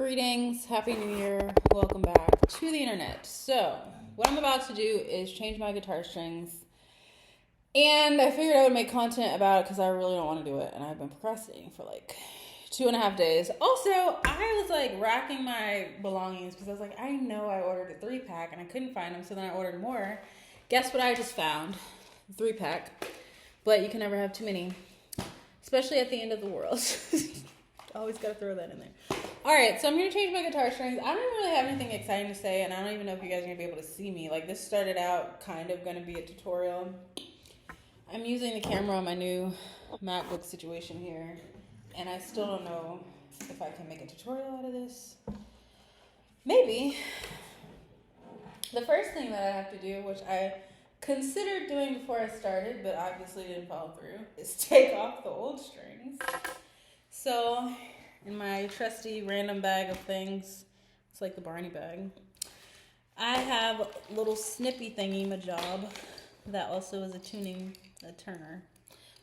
Greetings, Happy New Year, welcome back to the internet. So, what I'm about to do is change my guitar strings, and I figured I would make content about it because I really don't want to do it, and I've been procrastinating for like 2.5 days. Also, I was like racking my belongings because I was like, I know I ordered a 3-pack and I couldn't find them, so then I ordered more. Guess what I just found? 3-pack, but you can never have too many, especially at the end of the world. Always gotta throw that in there. Alright, so I'm gonna change my guitar strings. I don't really have anything exciting to say, and I don't even know if you guys are gonna be able to see me. Like, this started out kind of gonna be a tutorial. I'm using the camera on my new MacBook situation here, and I still don't know if I can make a tutorial out of this. Maybe. The first thing that I have to do, which I considered doing before I started, but obviously didn't follow through, is take off the old strings. So, in my trusty random bag of things, it's like the Barney bag, I have a little snippy thingy majob that also is a turner.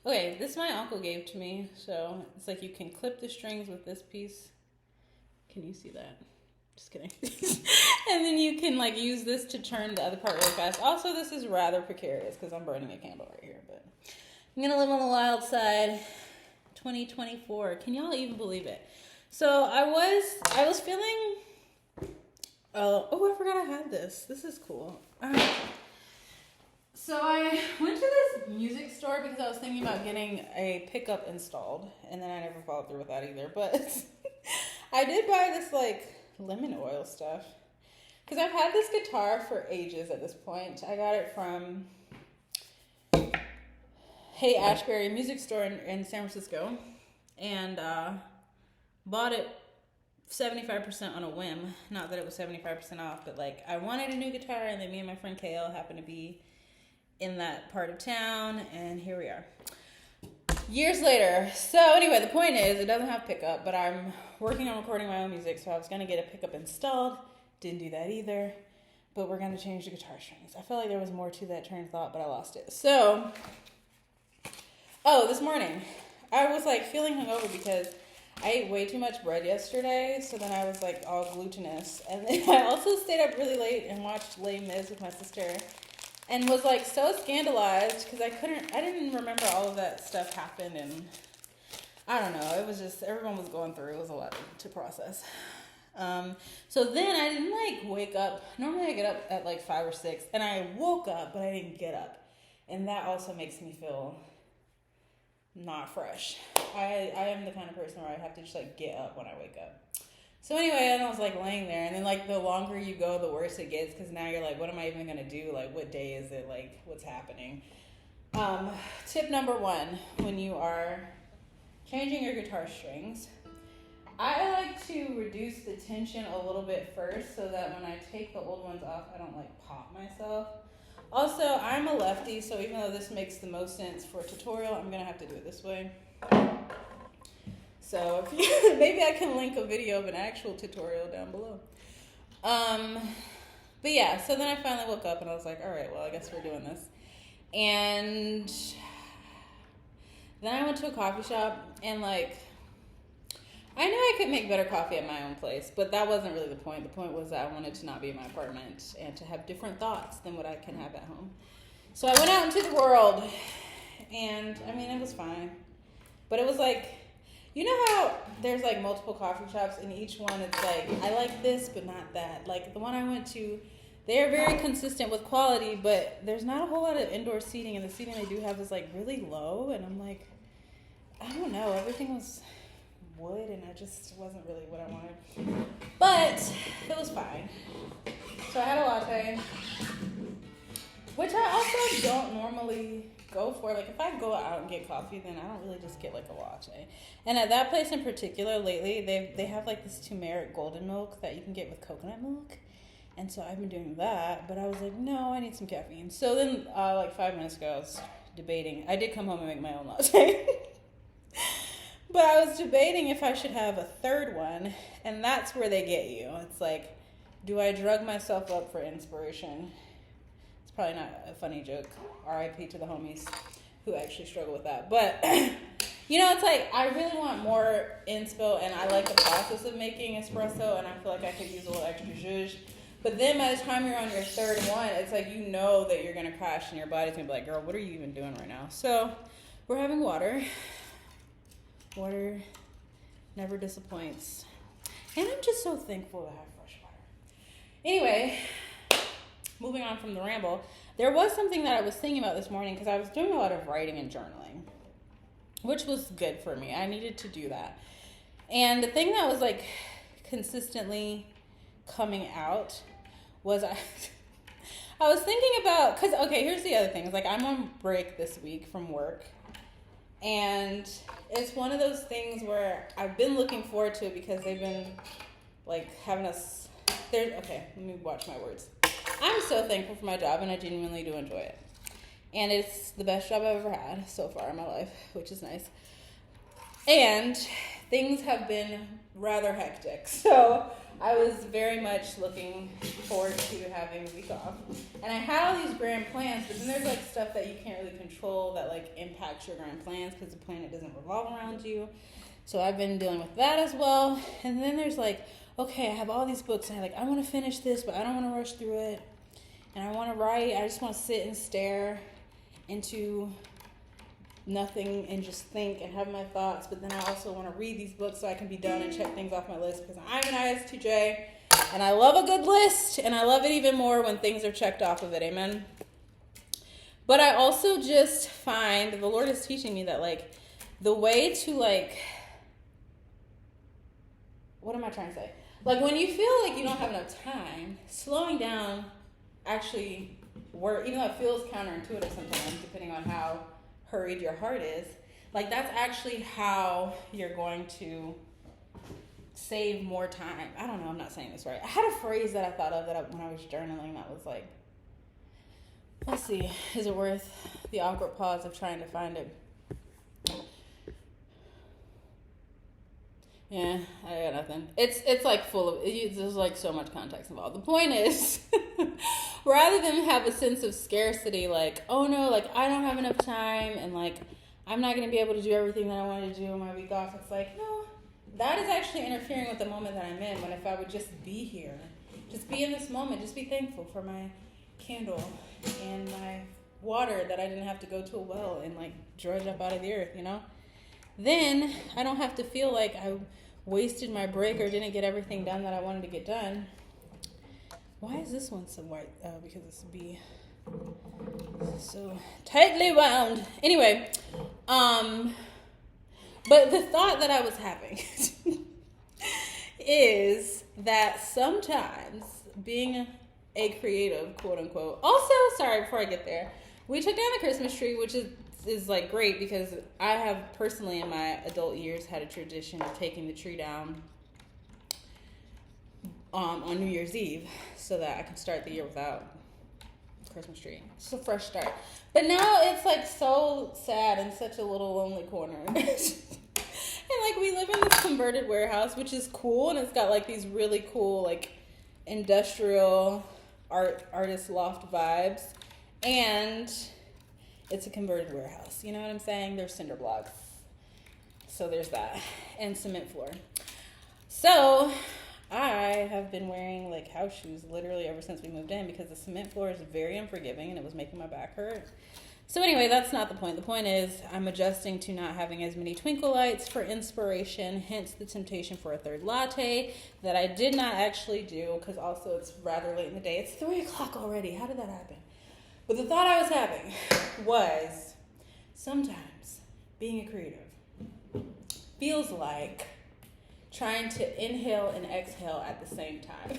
Okay, this my uncle gave to me, so it's like you can clip the strings with this piece. Can you see that? Just kidding. And then you can like use this to turn the other part really fast. Also, this is rather precarious because I'm burning a candle right here, but I'm gonna live on the wild side. 2024. Can y'all even believe it? So I was feeling, I forgot I had this. This is cool. So I went to this music store because I was thinking about getting a pickup installed, and then I never followed through with that either. But I did buy this like lemon oil stuff because I've had this guitar for ages at this point. I got it from Hey Ashbury music store in San Francisco, and bought it 75% on a whim. Not that it was 75% off, but like I wanted a new guitar, and then me and my friend Kale happened to be in that part of town, and here we are. Years later. So anyway, the point is, it doesn't have pickup, but I'm working on recording my own music, so I was gonna get a pickup installed. Didn't do that either, but we're gonna change the guitar strings. I felt like there was more to that train of thought, but I lost it. So, this morning, I was like feeling hungover because I ate way too much bread yesterday, so then I was like all glutinous. And then I also stayed up really late and watched Les Mis with my sister and was like so scandalized because I didn't remember all of that stuff happened, and I don't know, it was just, everyone was going through, it was a lot to process. So then I didn't like wake up. Normally I get up at like 5 or 6, and I woke up, but I didn't get up. And that also makes me feel not fresh. I am the kind of person where I have to just like get up when I wake up. So anyway, I was like laying there, and then like the longer you go, the worse it gets, because now you're like, what am I even gonna do? Like, what day is it? Like, what's happening? Tip number 1, when you are changing your guitar strings, I like to reduce the tension a little bit first so that when I take the old ones off, I don't like pop myself. Also, I'm a lefty, so even though this makes the most sense for a tutorial, I'm going to have to do it this way. So maybe I can link a video of an actual tutorial down below. But yeah, so then I finally woke up and I was like, all right, well, I guess we're doing this. And then I went to a coffee shop, and like, I knew I could make better coffee at my own place, but that wasn't really the point. The point was that I wanted to not be in my apartment and to have different thoughts than what I can have at home. So I went out into the world, and I mean, it was fine. But it was like, you know how there's like multiple coffee shops, and each one it's like, I like this, but not that. Like the one I went to, they're very consistent with quality, but there's not a whole lot of indoor seating, and the seating they do have is like really low, and I'm like, I don't know, everything was wood, and I just wasn't really what I wanted, but it was fine. So I had a latte, which I also don't normally go for. Like if I go out and get coffee, then I don't really just get like a latte. And at that place in particular, lately they have like this turmeric golden milk that you can get with coconut milk, and so I've been doing that. But I was like, no, I need some caffeine. So then like 5 minutes ago, I was debating. I did come home and make my own latte. But I was debating if I should have a third one, and that's where they get you. It's like, do I drug myself up for inspiration? It's probably not a funny joke. R.I.P. to the homies who actually struggle with that. But You know, it's like I really want more inspo, and I like the process of making espresso, and I feel like I could use a little extra zhuzh. But then by the time you're on your third one, it's like you know that you're going to crash, and your body's going to be like, girl, what are you even doing right now? So we're having water. Water never disappoints. And I'm just so thankful to have fresh water. Anyway, moving on from the ramble, there was something that I was thinking about this morning because I was doing a lot of writing and journaling, which was good for me. I needed to do that. And the thing that was like consistently coming out was I was thinking about, because, okay, here's the other thing. It's like I'm on break this week from work. And it's one of those things where I've been looking forward to it because they've been like having us there. Okay, let me watch my words. I'm so thankful for my job, and I genuinely do enjoy it. And it's the best job I've ever had so far in my life, which is nice. And things have been rather hectic. So I was very much looking forward to having a week off. And I had all these grand plans, but then there's like stuff that you can't really control that like impacts your grand plans because the planet doesn't revolve around you. So I've been dealing with that as well. And then there's like, okay, I have all these books and I want to finish this, but I don't want to rush through it. And I want to write. I just want to sit and stare into nothing and just think and have my thoughts. But then I also want to read these books so I can be done and check things off my list because I'm an ISTJ and I love a good list, and I love it even more when things are checked off of it. Amen. But I also just find the Lord is teaching me that like the way to like, what am I trying to say? Like when you feel like you don't have enough time, slowing down actually work, even though it feels counterintuitive sometimes depending on how hurried your heart is. Like that's actually how you're going to save more time. I don't know, I'm not saying this right. I had a phrase that I thought of when I was journaling that was like, let's see, is it worth the awkward pause of trying to find it? Yeah, I got nothing. It's like full of, there's like so much context involved. The point is, rather than have a sense of scarcity, like, oh no, like I don't have enough time and like I'm not going to be able to do everything that I wanted to do on my week off. It's like, no, that is actually interfering with the moment that I'm in. When if I would just be here, just be in this moment, just be thankful for my candle and my water that I didn't have to go to a well and like drudge up out of the earth, you know? Then I don't have to feel like I wasted my break or didn't get everything done that I wanted to get done. Why is this one so white? Because it's B. So tightly wound. Anyway, but the thought that I was having is that sometimes being a creative, quote unquote. Also, sorry, before I get there, we took down the Christmas tree, which is like great because I have personally in my adult years had a tradition of taking the tree down on New Year's Eve so that I can start the year without Christmas tree. It's a fresh start. But now it's like so sad and such a little lonely corner. And like we live in this converted warehouse, which is cool, and it's got like these really cool like industrial artist loft vibes, and it's a converted warehouse. You know what I'm saying? There's cinder blocks. So there's that. And cement floor. So I have been wearing like house shoes literally ever since we moved in because the cement floor is very unforgiving and it was making my back hurt. So anyway, that's not the point. The point is I'm adjusting to not having as many twinkle lights for inspiration, hence the temptation for a third latte that I did not actually do because also it's rather late in the day. It's 3 o'clock already. How did that happen? But the thought I was having was sometimes being a creative feels like trying to inhale and exhale at the same time.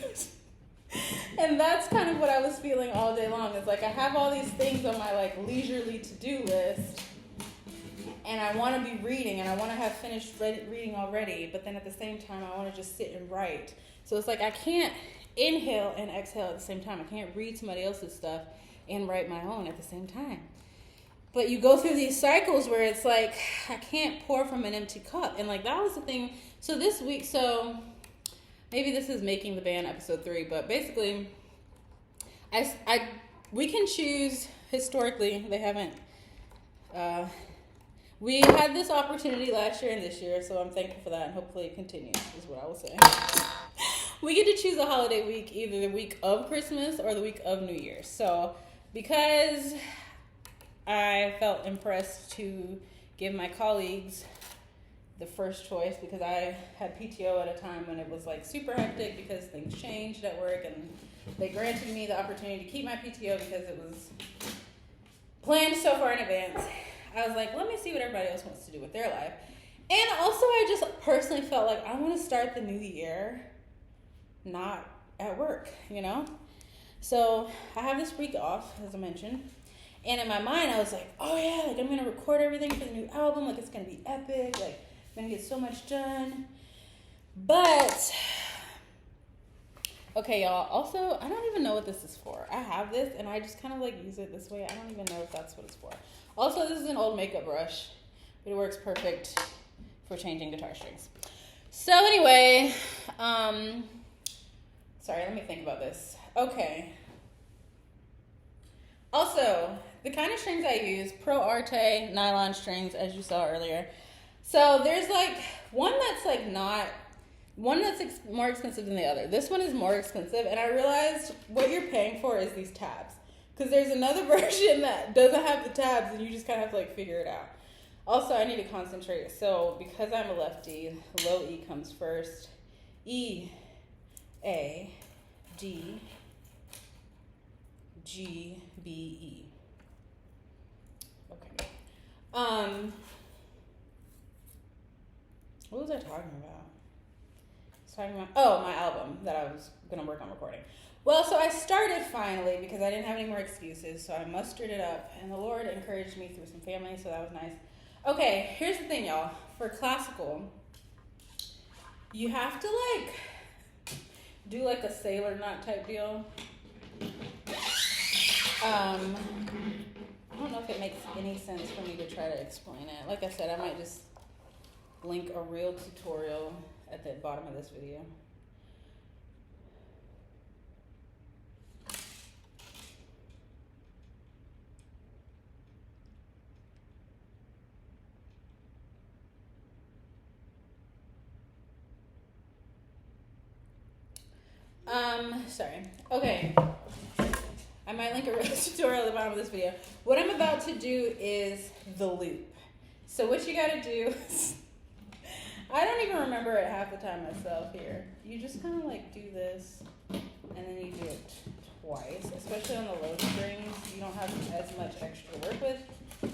And that's kind of what I was feeling all day long. It's like I have all these things on my like leisurely to-do list and I want to be reading and I want to have finished reading already, but then at the same time I want to just sit and write. So it's like I can't inhale and exhale at the same time. I can't read somebody else's stuff and write my own at the same time. But you go through these cycles where it's like I can't pour from an empty cup. And like that was the thing. So this week, so maybe this is Making the Band episode 3, but basically we can choose historically. They haven't We had this opportunity last year and this year, so I'm thankful for that, and hopefully it continues, is what I will say. We get to choose a holiday week, either the week of Christmas or the week of New Year's. So because I felt impressed to give my colleagues the first choice, because I had PTO at a time when it was like super hectic because things changed at work, and they granted me the opportunity to keep my PTO because it was planned so far in advance. I was like, let me see what everybody else wants to do with their life. And also I just personally felt like I want to start the new year not at work, you know? So I have this week off, as I mentioned. And in my mind, I was like, oh yeah, like I'm going to record everything for the new album. Like it's going to be epic. Like I'm going to get so much done. But, okay, y'all. Also, I don't even know what this is for. I have this and I just kind of like use it this way. I don't even know if that's what it's for. Also, this is an old makeup brush, but it works perfect for changing guitar strings. So anyway, sorry, let me think about this. Okay. Also, the kind of strings I use, Pro Arte nylon strings, as you saw earlier. So there's like one that's more expensive than the other. This one is more expensive, and I realized what you're paying for is these tabs. Because there's another version that doesn't have the tabs, and you just kind of have to like figure it out. Also, I need to concentrate. So because I'm a lefty, low E comes first. E, A, D, G, B, E. Okay. What was I talking about? My album that I was going to work on recording. Well, so I started finally because I didn't have any more excuses, so I mustered it up, and the Lord encouraged me through some family, so that was nice. Okay, here's the thing, y'all. For classical, you have to like do like a sailor knot type deal. I don't know if it makes any sense for me to try to explain it. Like I said, I might just link a real tutorial at the bottom of this video. Sorry. Okay. I might link a real tutorial at the bottom of this video. What I'm about to do is the loop. So what you gotta do is, I don't even remember it half the time myself here. You just kind of like do this, and then you do it twice, especially on the low strings. You don't have as much extra to work with.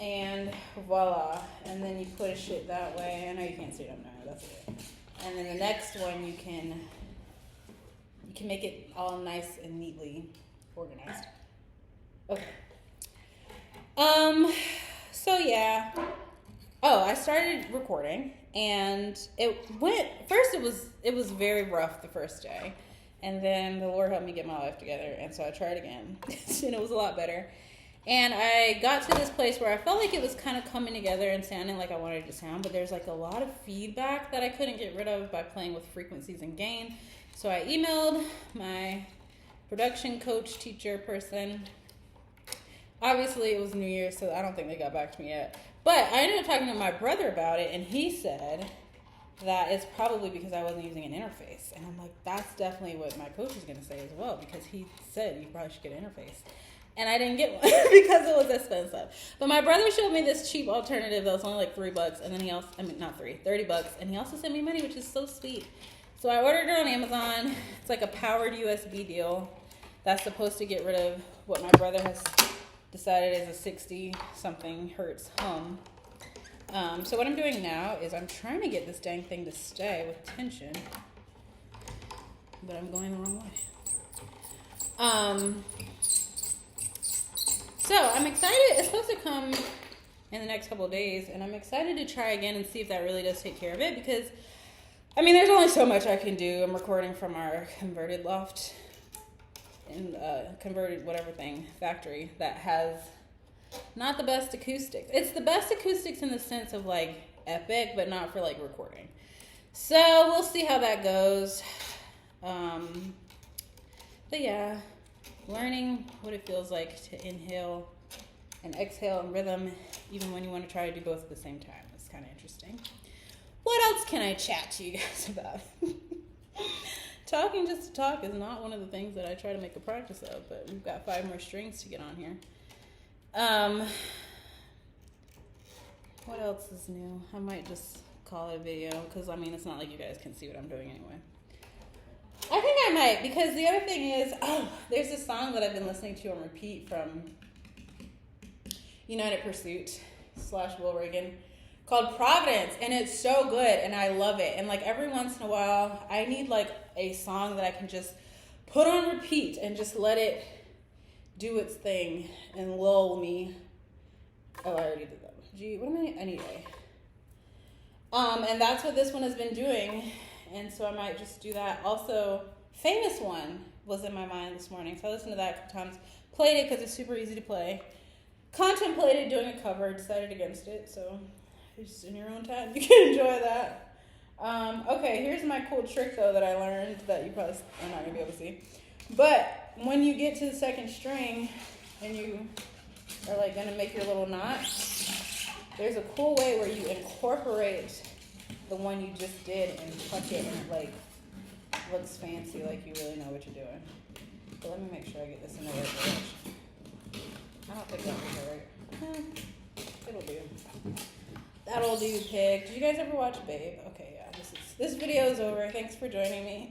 And voila. And then you push it that way. I know you can't see it up now, that's okay. And then the next one you can make it all nice and neatly organized. Okay. So yeah. Oh, I started recording, and it was very rough the first day. And then the Lord helped me get my life together, and so I tried again. And it was a lot better. And I got to this place where I felt like it was kind of coming together and sounding like I wanted it to sound, but there's like a lot of feedback that I couldn't get rid of by playing with frequencies and gain. So I emailed my production coach, teacher person. Obviously, it was New Year's, so I don't think they got back to me yet. But I ended up talking to my brother about it, and he said that it's probably because I wasn't using an interface. And I'm like, that's definitely what my coach is going to say as well, because he said you probably should get an interface. And I didn't get one because it was expensive. But my brother showed me this cheap alternative that was only like $3, and then he also, $30, and he also sent me money, which is so sweet. So I ordered it on Amazon. It's like a powered USB deal that's supposed to get rid of what my brother has decided is a 60-something hertz hum. So what I'm doing now is I'm trying to get this dang thing to stay with tension, but I'm going the wrong way. So I'm excited. It's supposed to come in the next couple of days, and I'm excited to try again and see if that really does take care of it, because I mean, there's only so much I can do. I'm recording from our converted loft and converted whatever thing factory that has not the best acoustics. It's the best acoustics in the sense of like epic, but not for like recording. So we'll see how that goes. But yeah, learning what it feels like to inhale and exhale and rhythm, even when you want to try to do both at the same time. It's kind of interesting. What else can I chat to you guys about? Talking just to talk is not one of the things that I try to make a practice of, but we've got 5 more strings to get on here. What else is new? I might just call it a video, because I mean, it's not like you guys can see what I'm doing anyway. I think I might, because the other thing is, there's this song that I've been listening to on repeat from United Pursuit / Will Reagan, called Providence, and it's so good, and I love it. And like every once in a while, I need like a song that I can just put on repeat and just let it do its thing and lull me. Oh, I already did that. Gee, what am I? Anyway. And that's what this one has been doing, and so I might just do that. Also, Famous One was in my mind this morning, so I listened to that a couple times. Played it because it's super easy to play. Contemplated doing a cover, decided against it, so just in your own time, you can enjoy that. Okay, here's my cool trick, though, that I learned that you probably are not going to be able to see. But when you get to the second string and you are, like, going to make your little knot, there's a cool way where you incorporate the one you just did and tuck it, and it, like, looks fancy, like you really know what you're doing. But let me make sure I get this in the right direction. I don't think that was right. It'll do. That'll do, pig. Did you guys ever watch Babe? Okay, yeah. This video is over. Thanks for joining me.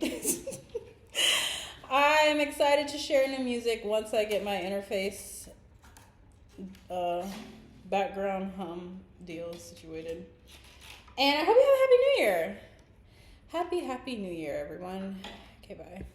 I'm excited to share new music once I get my interface background hum deal situated. And I hope you have a happy new year. Happy New Year, everyone. Okay, bye.